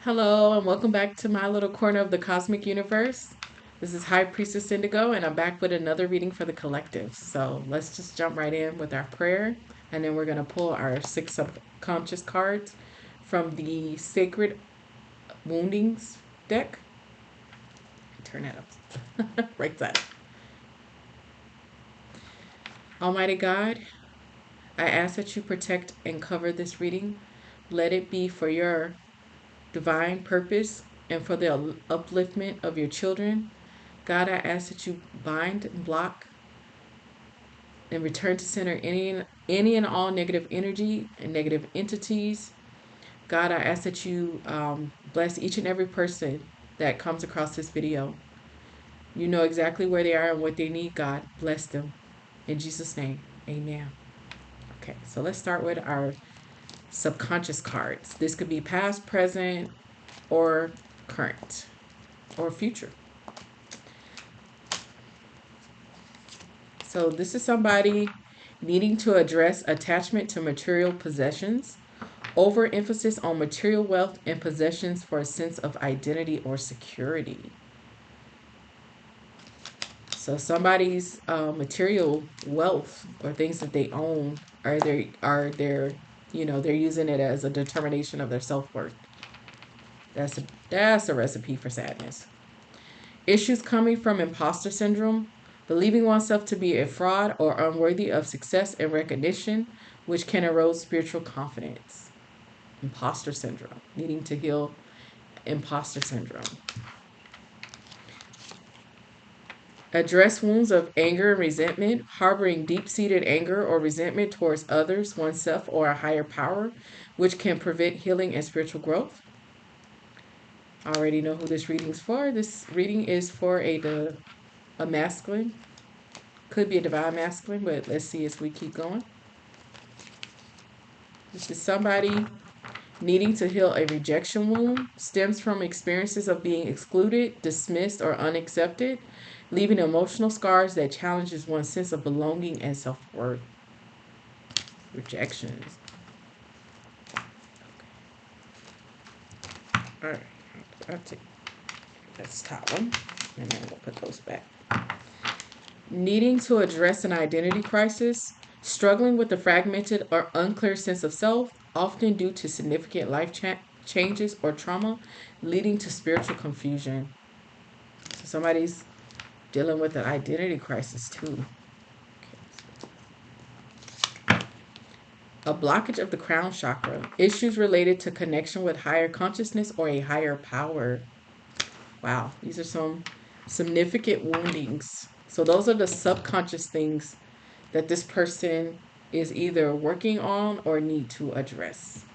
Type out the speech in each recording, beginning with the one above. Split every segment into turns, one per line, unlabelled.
Hello, and welcome back to my little corner of the cosmic universe. This is High Priestess Indigo, and I'm back with another reading for the collective. So let's just jump right in with our prayer, and then we're going to pull our six subconscious cards from the Sacred Woundings deck. Turn that up. Right side. Almighty God, I ask that you protect and cover this reading. Let it be for your divine purpose and for the upliftment of your children. God, I ask that you bind and block and return to center any and all negative energy and negative entities. God, I ask that you bless each and every person that comes across this video. You know exactly where they are and what they need, God. Bless them. In Jesus' name, amen. Okay, so let's start with our subconscious cards. This could be past, present, or current, or future. So this is somebody needing to address attachment to material possessions, overemphasis on material wealth and possessions for a sense of identity or security. So somebody's material wealth or things that they own they're using it as a determination of their self-worth. That's a recipe for sadness. Issues coming from imposter syndrome, believing oneself to be a fraud or unworthy of success and recognition, which can erode spiritual confidence. Imposter syndrome, needing to heal imposter syndrome. Address wounds of anger and resentment, harboring deep-seated anger or resentment towards others, oneself, or a higher power, which can prevent healing and spiritual growth. I already know who this reading is for. This reading is for a masculine. Could be a divine masculine, but let's see as we keep going. This is somebody needing to heal a rejection wound, stems from experiences of being excluded, dismissed, or unaccepted, leaving emotional scars that challenges one's sense of belonging and self-worth. Rejections. All right, that's top one, and then we'll put those back. Needing to address an identity crisis, struggling with a fragmented or unclear sense of self, often due to significant life changes or trauma, leading to spiritual confusion. So somebody's dealing with an identity crisis too. A blockage of the crown chakra, issues related to connection with higher consciousness or a higher power. Wow, these are some significant woundings. So those are the subconscious things that this person is either working on or need to address.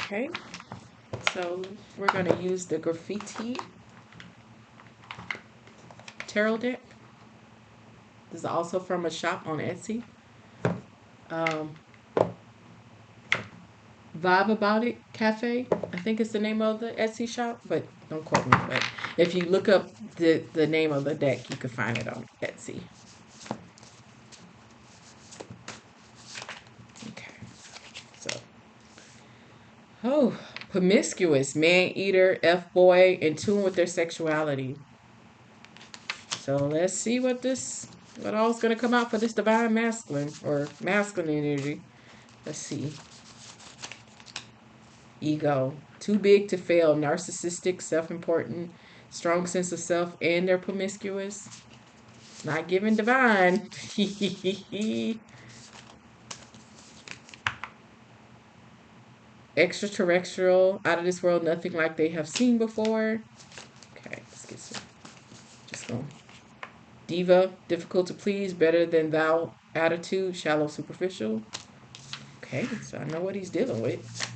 Okay, so we're going to use the Graffiti Tarot deck. This is also from a shop on Etsy. Vibe About It Cafe, I think it's the name of the Etsy shop, but don't quote me. But if you look up the name of the deck, you can find it on Etsy. Okay, so promiscuous, man-eater, F-boy, in tune with their sexuality. So let's see what all's gonna come out for this divine masculine or masculine energy. Let's see. Ego, too big to fail, narcissistic, self-important, strong sense of self, and they're promiscuous. Not giving divine. Extraterrestrial, out of this world, nothing like they have seen before. Okay, let's get some. Just go. Diva, difficult to please, better than thou attitude, shallow, superficial. Okay, so I know what he's dealing with.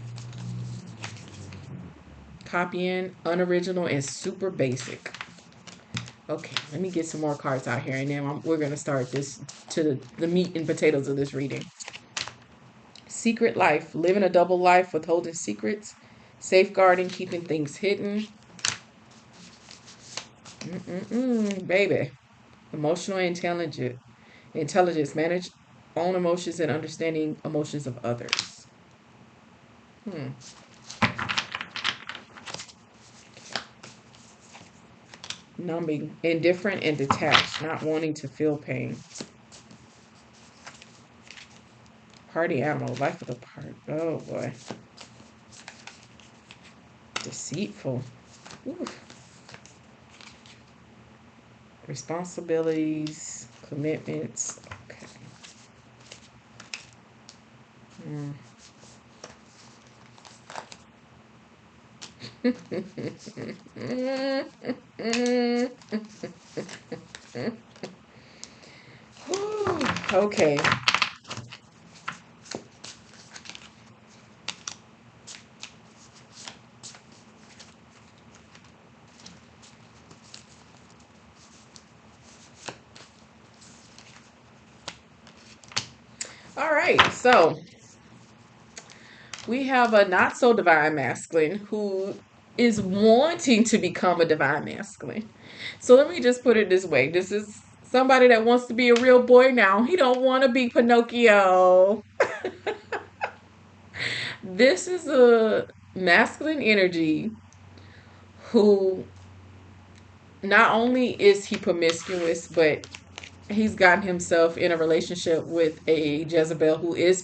Copying, unoriginal, and super basic. Okay, let me get some more cards out here, and then we're going to start this to the meat and potatoes of this reading. Secret life, living a double life, withholding secrets, safeguarding, keeping things hidden. Baby. Emotional intelligence, manage own emotions and understanding emotions of others. Numbing, indifferent and detached, not wanting to feel pain. Party animal, life of the party. Oh boy. Deceitful. Oof. Responsibilities, commitments. Okay. Okay. All right. So we have a not so divine masculine who is wanting to become a divine masculine. So let me just put it this way. This is somebody that wants to be a real boy now. He don't want to be Pinocchio. This is a masculine energy who not only is he promiscuous, but he's gotten himself in a relationship with a Jezebel who is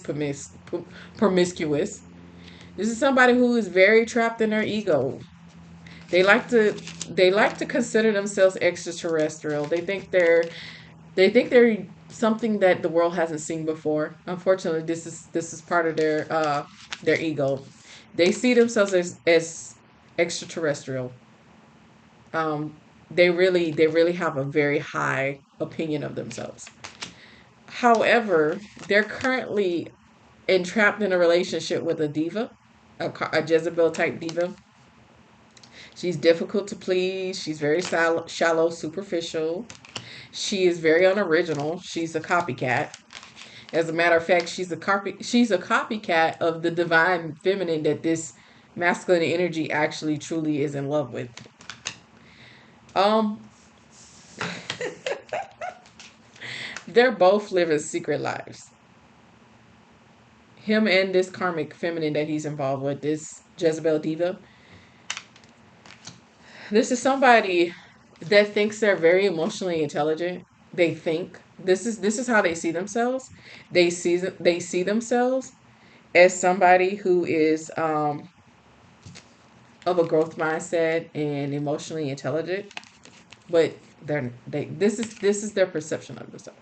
promiscuous. This is somebody who is very trapped in their ego. They like to they like to consider themselves extraterrestrial. They think they're something that the world hasn't seen before. Unfortunately, this is part of their ego. They see themselves as extraterrestrial. Um, they really have a very high opinion of themselves. However, they're currently entrapped in a relationship with a diva, a Jezebel type diva. She's difficult to please. She's very shallow, superficial. She is very unoriginal. She's a copycat. As a matter of fact, she's a copycat of the divine feminine that this masculine energy actually truly is in love with. Um they're both living secret lives. Him and this karmic feminine that he's involved with, this Jezebel diva. This is somebody that thinks they're very emotionally intelligent. They think this is how they see themselves. They see themselves as somebody who is of a growth mindset and emotionally intelligent, but this is their perception of themselves.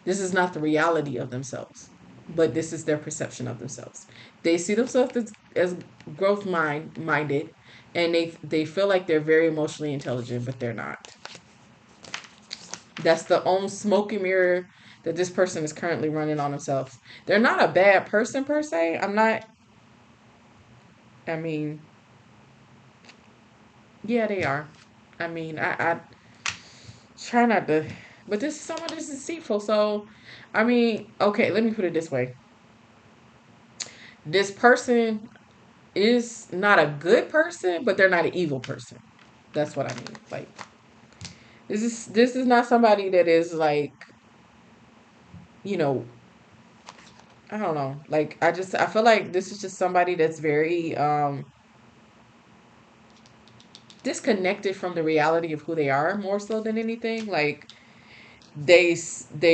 This is not the reality of themselves, but this is their perception of themselves. They see themselves as growth minded, and they feel like they're very emotionally intelligent, but they're not. That's the own smoke and mirror that this person is currently running on themselves. They're not a bad person per se. I'm not. I mean, yeah, they are. I mean, I try not to, but this is someone that's deceitful. So, I mean, okay, let me put it this way: this person is not a good person, but they're not an evil person. That's what I mean. Like, this is not somebody that is like, you know, I don't know. Like, I feel like this is just somebody that's very disconnected from the reality of who they are more so than anything. Like, they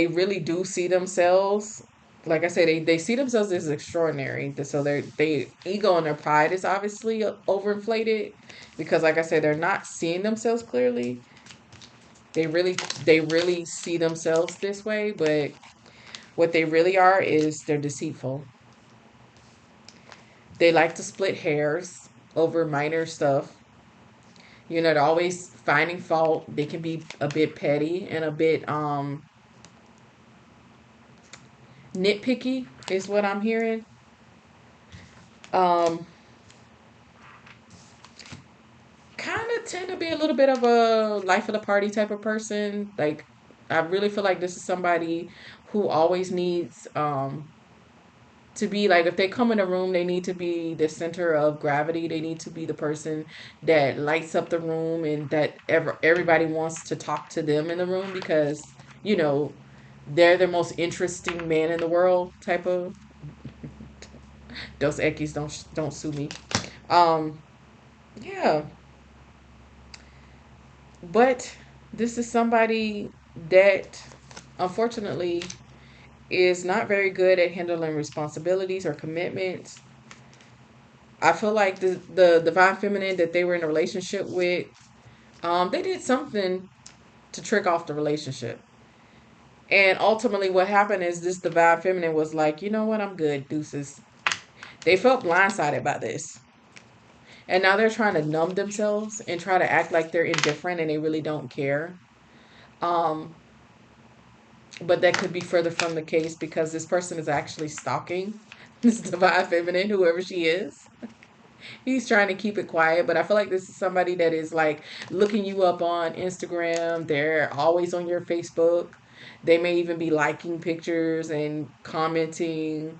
really do see themselves, like I said, they see themselves as extraordinary. So they ego and their pride is obviously overinflated, because like I said, they're not seeing themselves clearly. They really see themselves this way, but what they really are is they're deceitful. They like to split hairs over minor stuff. They're always finding fault. They can be a bit petty and a bit nitpicky is what I'm hearing. Um, kind tend to be a little bit of a life of the party type of person. Like, I really feel like this is somebody who always needs to be like, if they come in a room, they need to be the center of gravity. They need to be the person that lights up the room and that everybody wants to talk to them in the room because, you know, they're the most interesting man in the world type of. Dos Equis, don't sue me. Um, yeah, but this is somebody that unfortunately is not very good at handling responsibilities or commitments. I feel like the divine feminine that they were in a relationship with, they did something to trick off the relationship. And ultimately what happened is this divine feminine was like, you know what, I'm good, deuces. They felt blindsided by this. And now they're trying to numb themselves and try to act like they're indifferent and they really don't care. Um, but that could be further from the case because this person is actually stalking this divine feminine, whoever she is. He's trying to keep it quiet, but I feel like this is somebody that is like looking you up on Instagram. They're always on your Facebook. They may even be liking pictures and commenting,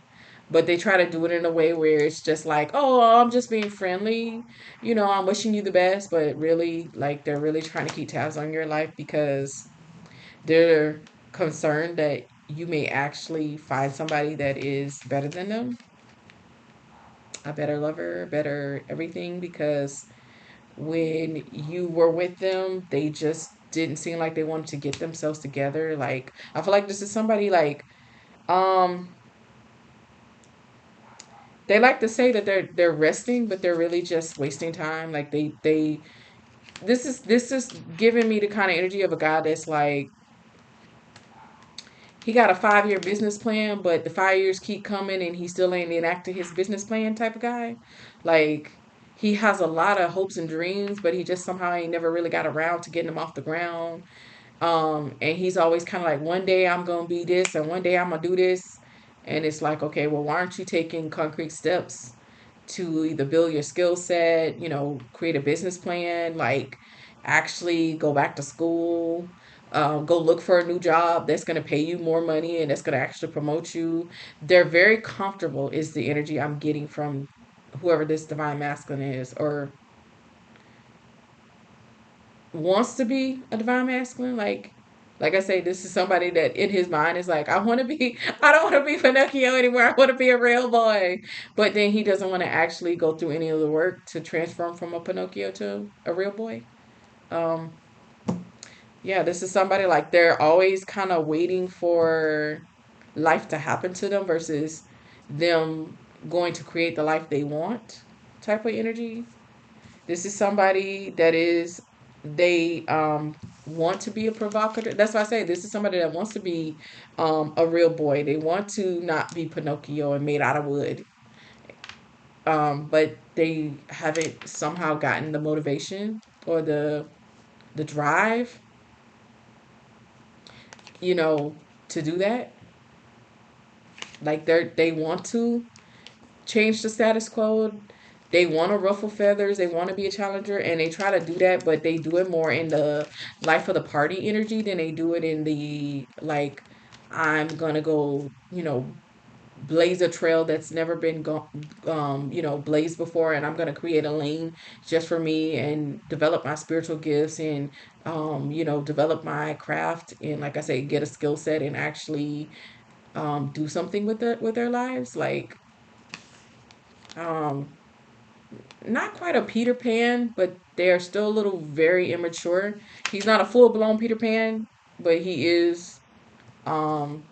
but they try to do it in a way where it's just like, oh, I'm just being friendly. You know, I'm wishing you the best, but really, like, they're really trying to keep tabs on your life because they're concerned that you may actually find somebody that is better than them, a better lover, better everything, because when you were with them, they just didn't seem like they wanted to get themselves together. Like, I feel like this is somebody like, um, they like to say that they're resting, but they're really just wasting time. Like they this is giving me the kind of energy of a guy that's like, he got a 5 year business plan, but the 5 years keep coming and he still ain't enacted his business plan type of guy. Like, he has a lot of hopes and dreams, but he just somehow ain't never really got around to getting them off the ground. And he's always kind of like, one day I'm gonna be this and one day I'm gonna do this. And it's like, okay, well, why aren't you taking concrete steps to either build your skill set, create a business plan, like actually go back to school, go look for a new job that's going to pay you more money and that's going to actually promote you. They're very comfortable, is the energy I'm getting from whoever this divine masculine is, or wants to be a divine masculine. Like I say, this is somebody that in his mind is like, I don't want to be Pinocchio anymore. I want to be a real boy. But then he doesn't want to actually go through any of the work to transform from a Pinocchio to a real boy. Um, yeah, this is somebody like they're always kind of waiting for life to happen to them versus them going to create the life they want type of energy. This is somebody that is, they want to be a provocateur. That's why I say this is somebody that wants to be a real boy. They want to not be Pinocchio and made out of wood. But they haven't somehow gotten the motivation or the drive, you know, to do that. Like, they want to change the status quo. They want to ruffle feathers. They want to be a challenger, and they try to do that, but they do it more in the life of the party energy than they do it in the like, I'm gonna go, blaze a trail that's never been blazed before, and I'm gonna create a lane just for me and develop my spiritual gifts and develop my craft and, like I say, get a skill set and actually do something with their lives. Like, um, not quite a Peter Pan, but they are still a little very immature. He's not a full blown Peter Pan, but he is. Um,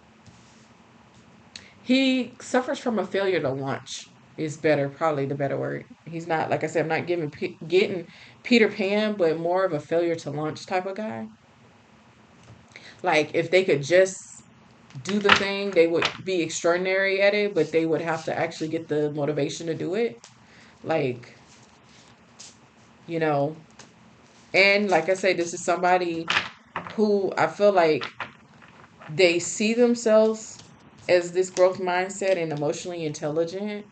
he suffers from a failure to launch. Is better, probably the better word. He's not, like I said, I'm not getting Peter Pan, but more of a failure to launch type of guy. Like, if they could just do the thing, they would be extraordinary at it, but they would have to actually get the motivation to do it. Like, you know, and like I say, this is somebody who I feel like they see themselves as this growth mindset and emotionally intelligent,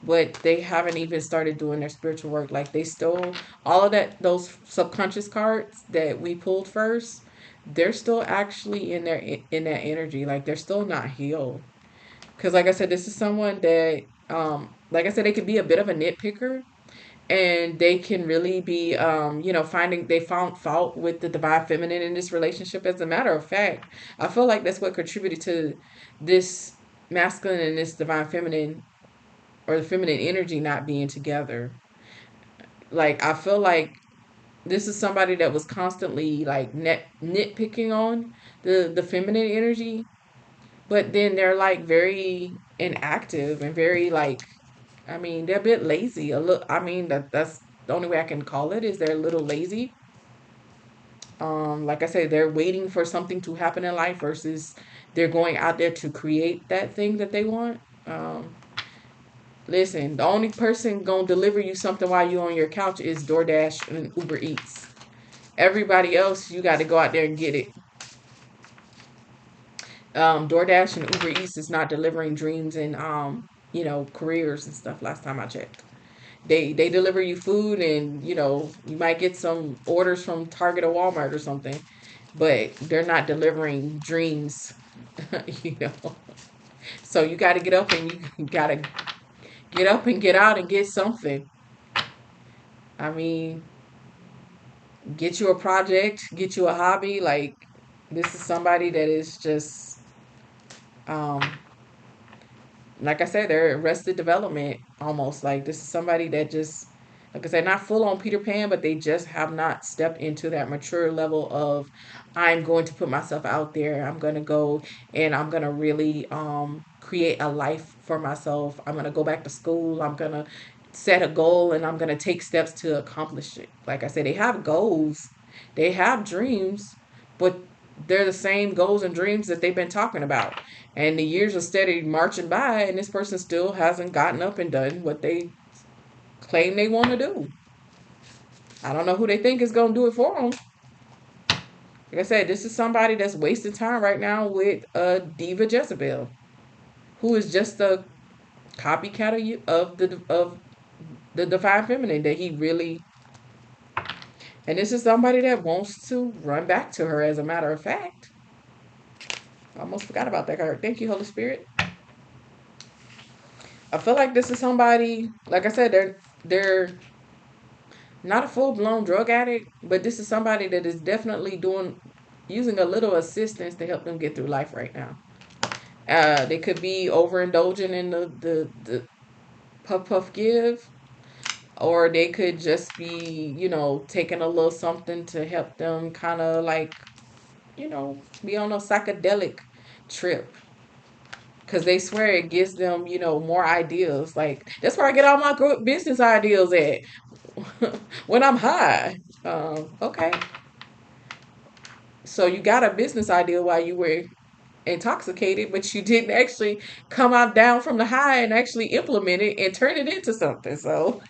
but they haven't even started doing their spiritual work. Like they still, all of that, those subconscious cards that we pulled first, they're still actually in their in that energy. Like they're still not healed. Because like I said, this is someone that, like I said, they could be a bit of a nitpicker, and they can really be, finding they found fault with the divine feminine in this relationship. As a matter of fact, I feel like that's what contributed to this masculine and this divine feminine, or the feminine energy, not being together. Like I feel like this is somebody that was constantly like nitpicking on the feminine energy, but then they're like very inactive and very like, I mean, they're a bit lazy. A little. I mean, that's the only way I can call it, is they're a little lazy. Like I said, they're waiting for something to happen in life versus they're going out there to create that thing that they want. Um, Listen, the only person gonna deliver you something while you on your couch is DoorDash and Uber Eats. Everybody else, you got to go out there and get it. DoorDash and Uber Eats is not delivering dreams and careers and stuff. Last time I checked. They deliver you food, and you might get some orders from Target or Walmart or something, but they're not delivering dreams. you know so you got to get up, and you got to get up and get out and get something. I mean, get you a project, get you a hobby. Like, this is somebody that is just, um like I said, they're arrested development almost. Like this is somebody that just, like I said, not full on Peter Pan, but they just have not stepped into that mature level of, I'm going to put myself out there. I'm going to go and I'm going to really create a life for myself. I'm going to go back to school. I'm going to set a goal and I'm going to take steps to accomplish it. Like I said, they have goals, they have dreams, but they're the same goals and dreams that they've been talking about. And the years are steady marching by, and this person still hasn't gotten up and done what they claim they want to do. I don't know who they think is going to do it for them. Like I said, this is somebody that's wasting time right now with a diva Jezebel, who is just a copycat of the divine feminine that he really. And this is somebody that wants to run back to her. As a matter of fact, I almost forgot about that card. Thank you, Holy Spirit. I feel like this is somebody. Like I said, they're not a full blown drug addict, but this is somebody that is definitely doing, using a little assistance to help them get through life right now. They could be overindulging in the puff puff give, or they could just be, taking a little something to help them kind of like, be on a psychedelic trip. Because they swear it gives them, more ideas. Like, that's where I get all my business ideas at. When I'm high. Okay. So you got a business idea while you were intoxicated, but you didn't actually come out down from the high and actually implement it and turn it into something. So,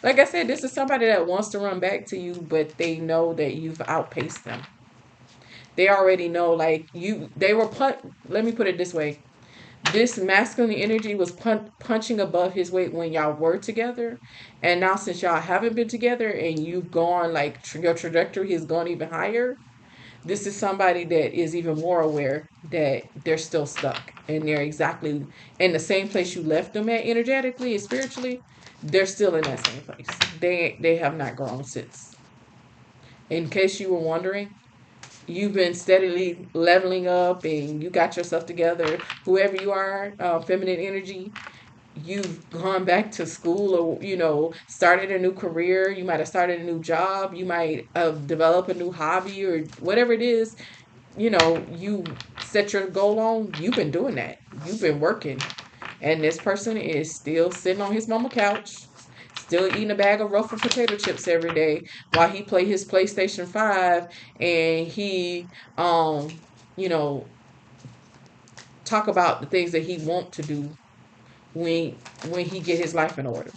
like I said, this is somebody that wants to run back to you, but they know that you've outpaced them. They already know, like, let me put it this way. This masculine energy was punching above his weight when y'all were together, and now since y'all haven't been together and you've gone, like, your trajectory has gone even higher, this is somebody that is even more aware that they're still stuck and they're exactly in the same place you left them at, energetically and spiritually. They're still in that same place. They have not grown since. In case you were wondering, you've been steadily leveling up and you got yourself together. Whoever you are, feminine energy, you've gone back to school, or started a new career. You might have started a new job. You might have developed a new hobby, or whatever it is. You set your goal on. You've been doing that. You've been working, and this person is still sitting on his mama couch, still eating a bag of Ruffled potato chips every day while he play his PlayStation 5, and he you know talk about the things that he want to do when when he get his life in order.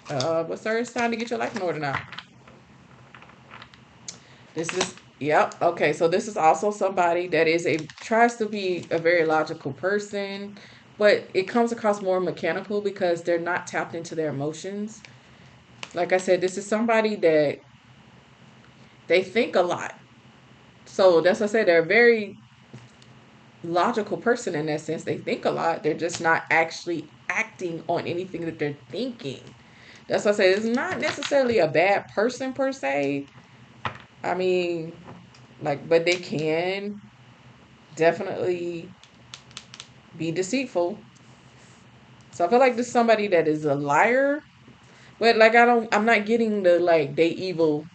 But sir, it's time to get your life in order now. This is, yep, okay. So this is also somebody that tries to be a very logical person. but it comes across more mechanical because they're not tapped into their emotions. Like I said, this is somebody that they think a lot. So that's what I said. They're a very logical person in that sense. They think a lot. They're just not actually acting on anything that they're thinking. That's what I say. It's not necessarily a bad person per se. I mean, like, but they can definitely be deceitful. So I feel like this is somebody that is a liar, but like I'm not getting the like they evil,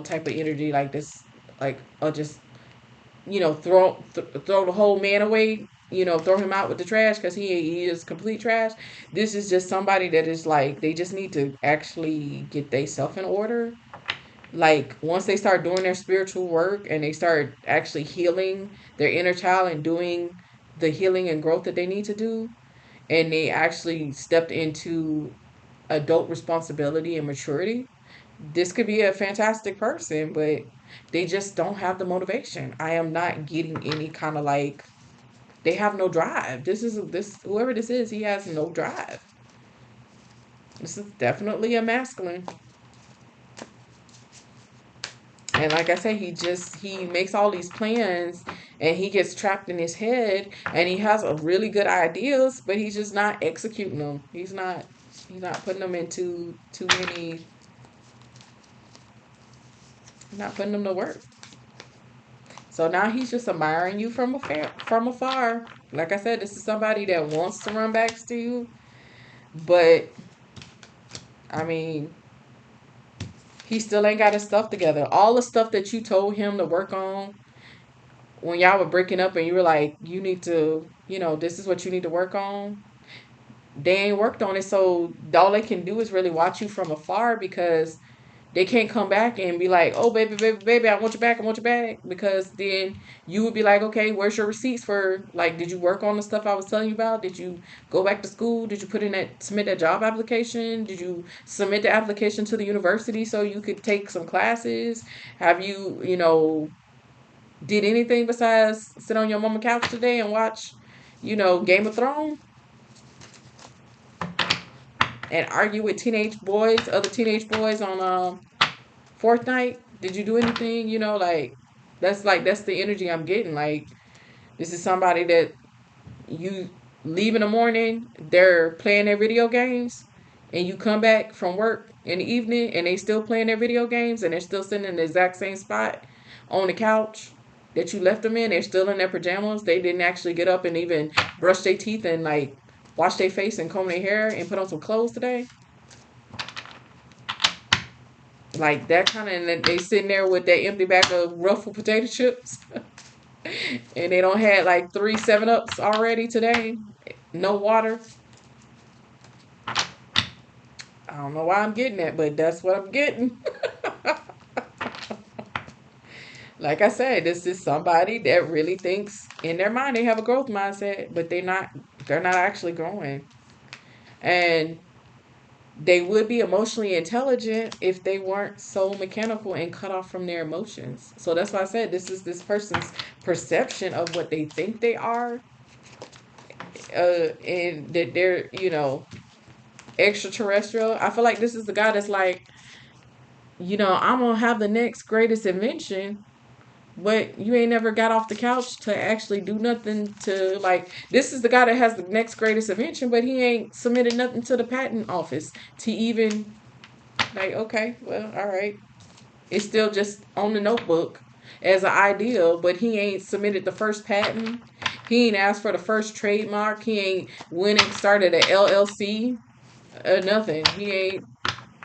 type of energy like this, like I'll just throw the whole man away, throw him out with the trash because he is complete trash. This is just somebody that is like they just need to actually get themselves in order. Like once they start doing their spiritual work and they start actually healing their inner child and doing the healing and growth that they need to do, and they actually stepped into adult responsibility and maturity, this could be a fantastic person, but they just don't have the motivation. I am not getting any kind of like they have no drive. This whoever this is, he has no drive. This is definitely a masculine. And like I say, he makes all these plans and he gets trapped in his head and he has a really good ideas, but he's just not executing them. He's not putting them into too many not putting them to work. So now he's just admiring you from afar. Like I said, this is somebody that wants to run back to you, but I mean, he still ain't got his stuff together. All the stuff that you told him to work on when y'all were breaking up and you were like, you need to, this is what you need to work on. They ain't worked on it, so all they can do is really watch you from afar because they can't come back and be like, oh, baby, baby, baby, I want you back. I want you back. Because then you would be like, okay, where's your receipts for, like, did you work on the stuff I was telling you about? Did you go back to school? Did you submit that job application? Did you submit the application to the university so you could take some classes? Have you, did anything besides sit on your mama couch today and watch, Game of Thrones and argue with other teenage boys on Fortnite? Did you do anything? That's the energy I'm getting. Like this is somebody that you leave in the morning, they're playing their video games, and you come back from work in the evening and they still playing their video games and they're still sitting in the exact same spot on the couch that you left them in. They're still in their pajamas. They didn't actually get up and even brush their teeth and like wash their face and comb their hair and put on some clothes today. Like that kind of, and they sitting there with that empty bag of Ruffled potato chips, and they don't had like 3 7-Ups already today. No water. I don't know why I'm getting that, but that's what I'm getting. Like I said, this is somebody that really thinks in their mind they have a growth mindset, but they're not actually growing. And they would be emotionally intelligent if they weren't so mechanical and cut off from their emotions. So that's why I said this is this person's perception of what they think they are, and that they're extraterrestrial. I feel like this is the guy that's like, I'm gonna have the next greatest invention, but you ain't never got off the couch to actually do nothing to like. This is the guy that has the next greatest invention, but he ain't submitted nothing to the patent office to even like. Okay, well, all right. It's still just on the notebook as an idea, but he ain't submitted the first patent. He ain't asked for the first trademark. He ain't went and started a LLC. Nothing. He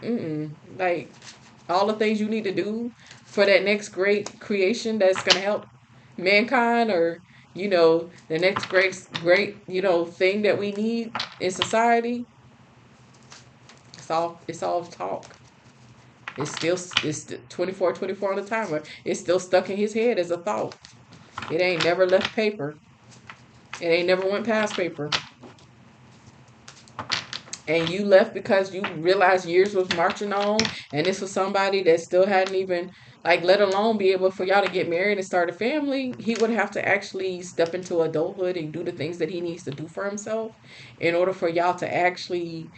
ain't. Like all the things you need to do for that next great creation that's gonna help mankind, or the next great thing that we need in society. It's all talk. It's 24 on the timer. It's still stuck in his head as a thought. It ain't never left paper. It ain't never went past paper. And you left because you realized years was marching on, and this was somebody that still hadn't even Like, let alone be able for y'all to get married and start a family. He would have to actually step into adulthood and do the things that he needs to do for himself in order for y'all to actually,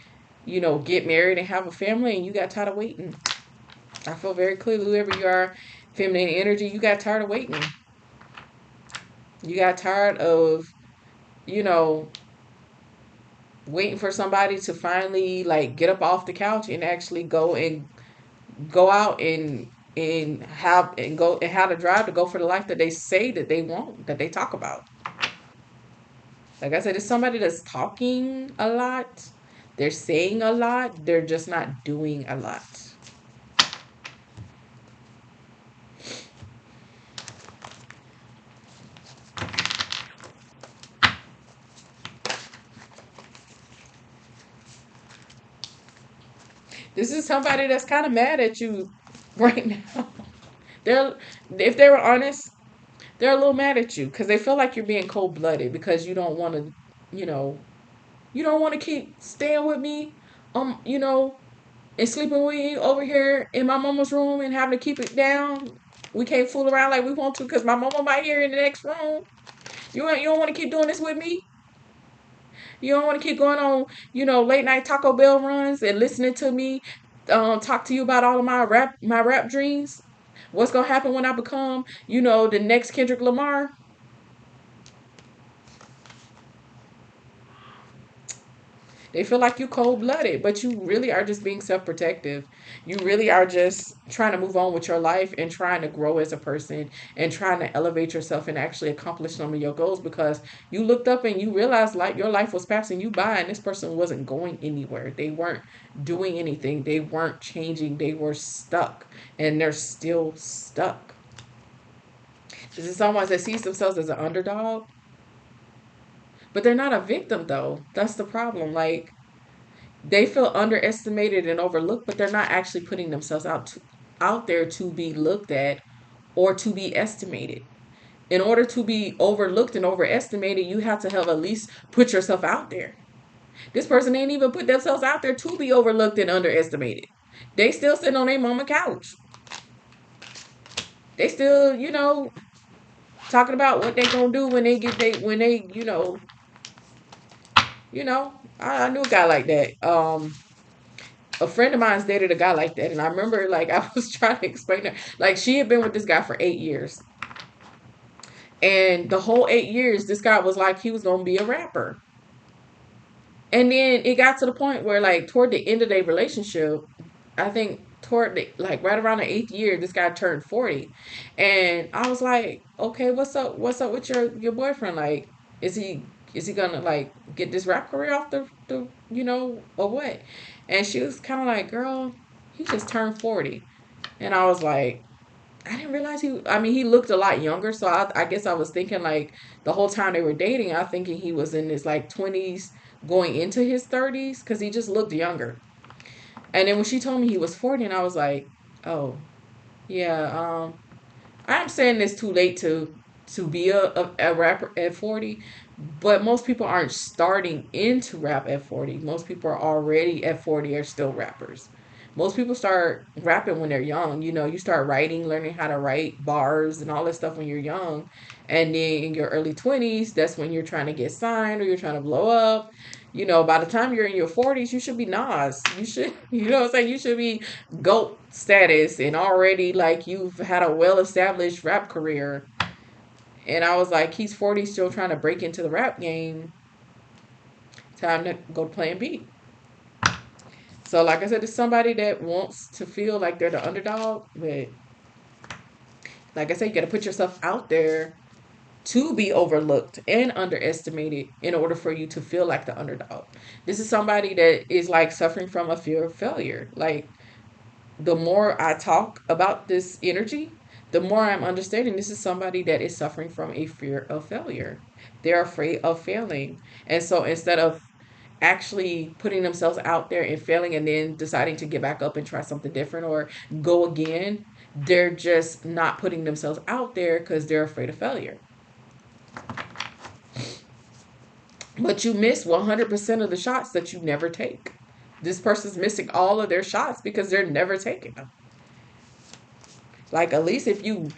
get married and have a family. And you got tired of waiting. I feel very clearly, whoever you are, feminine energy, you got tired of waiting. You got tired of, you know, waiting for somebody to finally like get up off the couch and actually go out and have the drive to go for the life that they say that they want, that they talk about. Like I said, it's somebody that's talking a lot. They're saying a lot. They're just not doing a lot. This is somebody that's kind of mad at you right now. They're, if they were honest, they're a little mad at you because they feel like you're being cold blooded because you don't want to, you know, you don't want to keep staying with me, you know, and sleeping with you over here in my mama's room and having to keep it down. We can't fool around like we want to because my mama might hear in the next room. You don't want to keep doing this with me. You don't want to keep going on, late night Taco Bell runs and listening to me talk to you about all of my rap dreams. What's gonna happen when I become, the next Kendrick Lamar? They feel like you cold blooded, but you really are just being self protective. You really are just trying to move on with your life and trying to grow as a person and trying to elevate yourself and actually accomplish some of your goals because you looked up and you realized like your life was passing you by and this person wasn't going anywhere. They weren't doing anything. They weren't changing. They were stuck and they're still stuck. This is someone that sees themselves as an underdog, but they're not a victim though. That's the problem. Like they feel underestimated and overlooked, but they're not actually putting themselves out there to be looked at or to be estimated. In order to be overlooked and overestimated, you have to have at least put yourself out there. This person ain't even put themselves out there to be overlooked and underestimated. They still sitting on their mama couch. They still, talking about what they gonna do when they get they when they, I knew a guy like that. A friend of mine's dated a guy like that, and I remember like I was trying to explain to her, like she had been with this guy for 8 years, and the whole 8 years, this guy was like he was gonna be a rapper, and then it got to the point where like toward the end of their relationship, I think toward like right around the 8th year, this guy turned 40, and I was like, okay, what's up with your boyfriend? Like, is he is he gonna like get this rap career off the or what? And she was kind of like, girl, he just turned 40, and I was like, I didn't realize he. I mean, he looked a lot younger, so I guess I was thinking like the whole time they were dating, I thinking he was in his like 20s, going into his 30s, because he just looked younger. And then when she told me he was 40, and I was like, oh, yeah, I'm saying this too late to be a rapper at 40, but most people aren't starting into rap at 40. Most people are already at 40 are still rappers. Most people start rapping when they're young. You start writing, learning how to write bars and all this stuff when you're young. And then in your early 20s, that's when you're trying to get signed or you're trying to blow up. By the time you're in your 40s, you should be Nas. You should, what I'm saying? You should be GOAT status and already like you've had a well established rap career. And I was like, he's 40, still trying to break into the rap game. Time to go to Plan B. So, like I said, it's somebody that wants to feel like they're the underdog. But, like I said, you got to put yourself out there to be overlooked and underestimated in order for you to feel like the underdog. This is somebody that is like suffering from a fear of failure. Like, the more I talk about this energy, the more I'm understanding this is somebody that is suffering from a fear of failure. They're afraid of failing. And so instead of actually putting themselves out there and failing and then deciding to get back up and try something different or go again, they're just not putting themselves out there because they're afraid of failure. But you miss 100% of the shots that you never take. This person's missing all of their shots because they're never taking them. Like, at least if you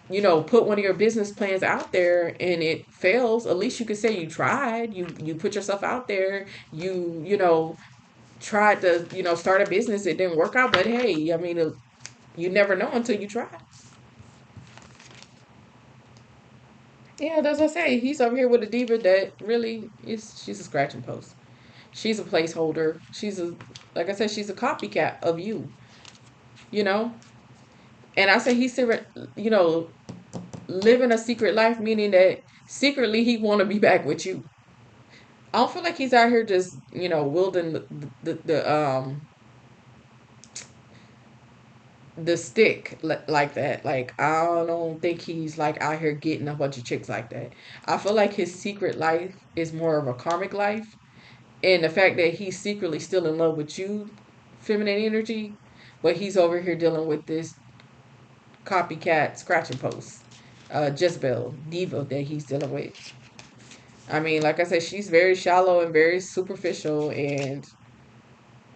put one of your business plans out there and it fails, at least you could say you tried. You put yourself out there. You tried to start a business. It didn't work out, but hey, I mean, you never know until you try. Yeah, as I say, he's over here with a diva that really is. She's a scratching post. She's a placeholder. Like I said, she's a copycat of you. You know, and I say he's you know, living a secret life, meaning that secretly he want to be back with you. I don't feel like he's out here just wielding the stick like that. Like, I don't think he's like out here getting a bunch of chicks like that. I feel like his secret life is more of a karmic life, and the fact that he's secretly still in love with you, feminine energy, but he's over here dealing with this copycat scratching post, Jezebel diva that he's dealing with. I mean, like I said, she's very shallow and very superficial, and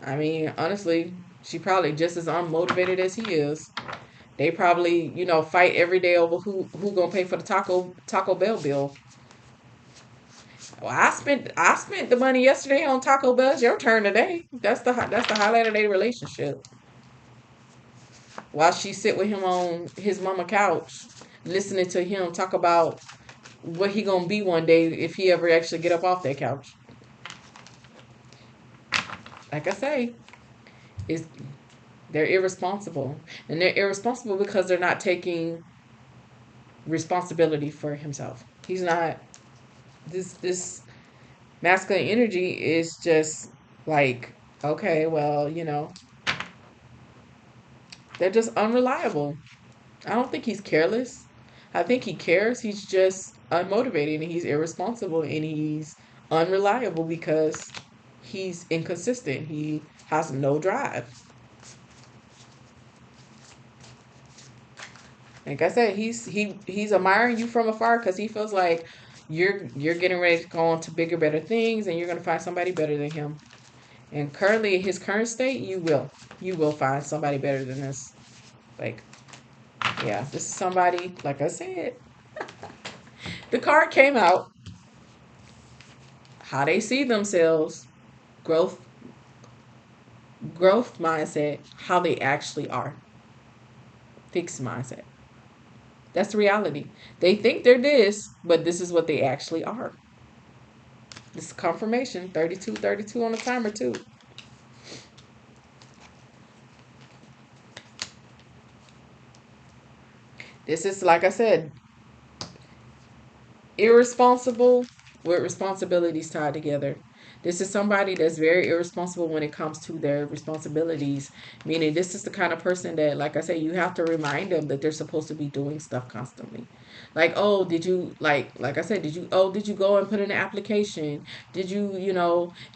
I mean, honestly, she probably just as unmotivated as he is. They probably, fight every day over who gonna pay for the Taco Bell bill. Well, I spent the money yesterday on Taco Bell. It's your turn today. That's the highlight of their relationship. While she sit with him on his mama couch, listening to him talk about what he gonna be one day if he ever actually get up off that couch. Like I say, is they're irresponsible, and they're irresponsible because they're not taking responsibility for himself. He's not. This masculine energy is just like, okay, well, they're just unreliable. I don't think he's careless. I think he cares. He's just unmotivated and he's irresponsible and he's unreliable because he's inconsistent. He has no drive. Like I said, he's admiring you from afar because he feels like you're getting ready to go on to bigger, better things, and you're gonna find somebody better than him. And currently, in his current state, you will find somebody better than this. Like, yeah, this is somebody. Like I said, the card came out. How they see themselves, growth, growth mindset, how they actually are, fixed mindset. That's the reality. They think they're this, but this is what they actually are. This is confirmation. 32, 32 on the timer too. This is, like I said, irresponsible with responsibilities tied together. This is somebody that's very irresponsible when it comes to their responsibilities. Meaning, this is the kind of person that, like I say, you have to remind them that they're supposed to be doing stuff constantly. Like, oh, did you like I said, did you go and put in an application? Did you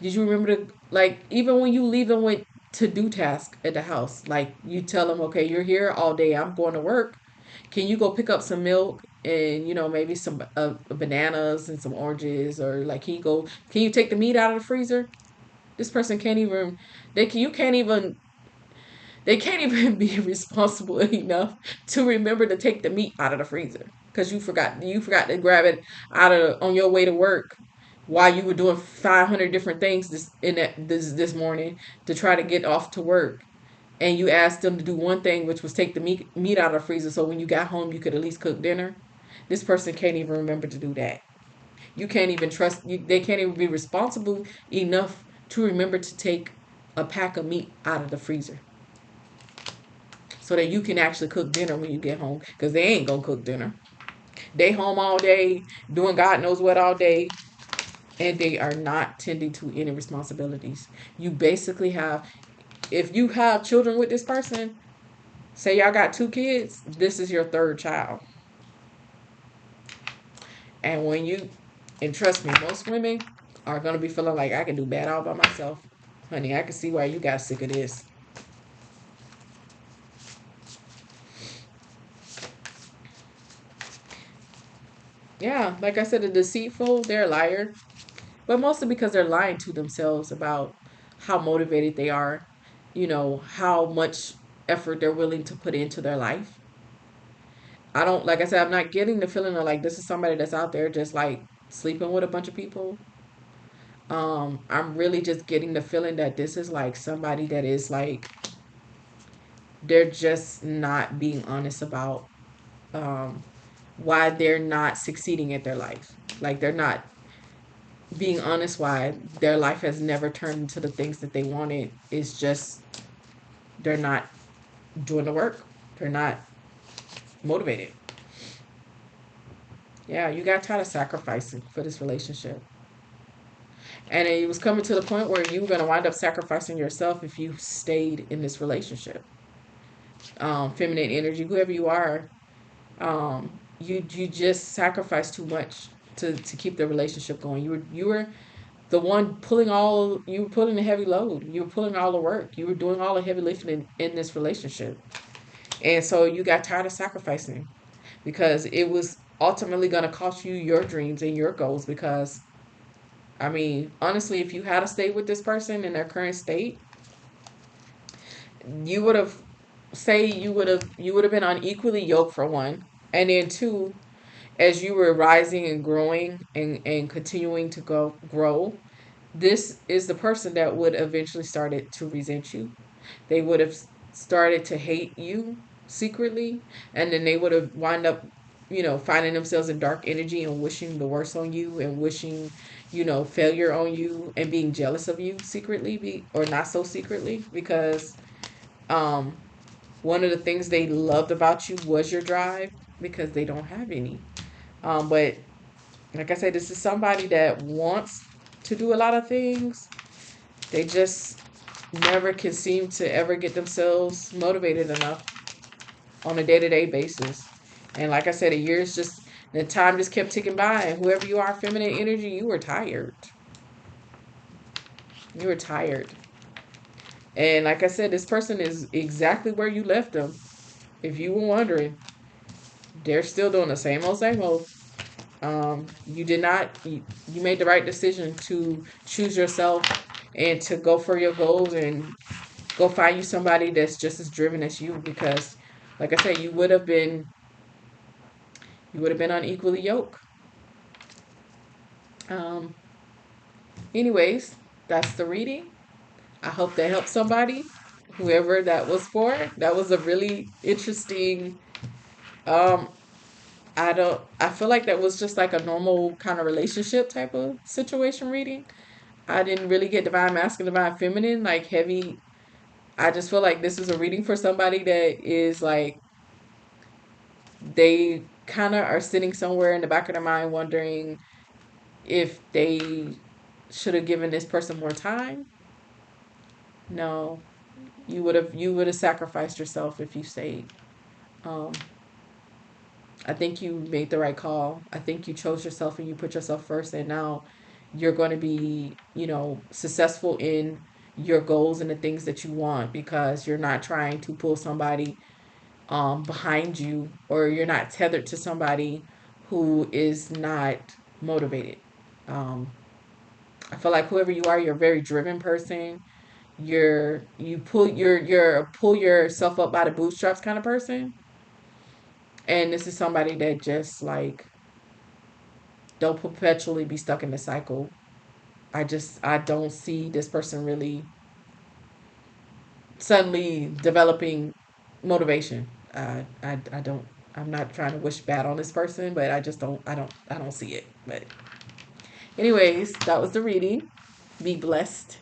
remember to, like, even when you leave them with to do task at the house, like you tell them, okay, you're here all day. I'm going to work. Can you go pick up some milk and maybe some bananas and some oranges, or like can you take the meat out of the freezer? This person can't even they can you can't even they can't even be responsible enough to remember to take the meat out of the freezer because you forgot to grab it out of on your way to work while you were doing 500 different things this morning to try to get off to work, and you asked them to do one thing, which was take the meat out of the freezer so when you got home you could at least cook dinner. This person can't even remember to do that. You can't even they can't even be responsible enough to remember to take a pack of meat out of the freezer so that you can actually cook dinner when you get home, because they ain't gonna cook dinner. They home all day doing God knows what all day, and they are not tending to any responsibilities. You basically have, if you have children with this person, say y'all got two kids, this is your third child. And trust me, most women are going to be feeling like, I can do bad all by myself. Honey, I can see why you got sick of this. Yeah, like I said, the deceitful, they're a liar. But mostly because they're lying to themselves about how motivated they are, how much effort they're willing to put into their life. I don't, like I said, I'm not getting the feeling of like this is somebody that's out there just like sleeping with a bunch of people. I'm really just getting the feeling that this is like somebody that is like they're just not being honest about um why they're not succeeding at their life. Like they're not being honest why their life has never turned into the things that they wanted. It's just they're not doing the work. They're not motivated. Yeah, you got tired of sacrificing for this relationship. And it was coming to the point where you were going to wind up sacrificing yourself if you stayed in this relationship. Feminine energy, whoever you are, you just sacrificed too much to keep the relationship going. You were the one pulling all. You were pulling the heavy load. You were pulling all the work. You were doing all the heavy lifting in this relationship, and so you got tired of sacrificing because it was ultimately going to cost you your dreams and your goals. Because I mean, honestly, if you had to stay with this person in their current state, you would have you would have been unequally yoked for one, and then two, as you were rising and growing and continuing to grow, this is the person that would eventually started to resent you. They would have started to hate you secretly, and then they would have wind up, finding themselves in dark energy and wishing the worst on you and wishing, failure on you and being jealous of you secretly, or not so secretly, because um one of the things they loved about you was your drive, because they don't have any. But like I said, this is somebody that wants to do a lot of things. They just never can seem to ever get themselves motivated enough on a day-to-day basis. And like I said, the time just kept ticking by, and whoever you are, feminine energy, you were tired. You were tired. And like I said, this person is exactly where you left them. If you were wondering, they're still doing the same old, same old. You did not, you made the right decision to choose yourself and to go for your goals and go find you somebody that's just as driven as you, because like I said, you would have been unequally yoked. Um, anyways, that's the reading. I hope that helped somebody, whoever that was for. That was a really interesting, um, I feel like that was just like a normal kind of relationship type of situation reading. I didn't really get divine masculine, divine feminine, like heavy. I just feel like this is a reading for somebody that is like, they kind of are sitting somewhere in the back of their mind wondering if they should have given this person more time. No, you would have sacrificed yourself if you stayed. Um, I think you made the right call. I think you chose yourself and you put yourself first, and now you're going to be, successful in your goals and the things that you want, because you're not trying to pull somebody behind you, or you're not tethered to somebody who is not motivated. Um, I feel like whoever you are, you're a very driven person. You're pull yourself up by the bootstraps kind of person, and this is somebody that just like don't perpetually be stuck in the cycle. I don't see this person really suddenly developing motivation. I don't. I'm not trying to wish bad on this person, but I just don't. I don't see it. But anyways, that was the reading. Be blessed.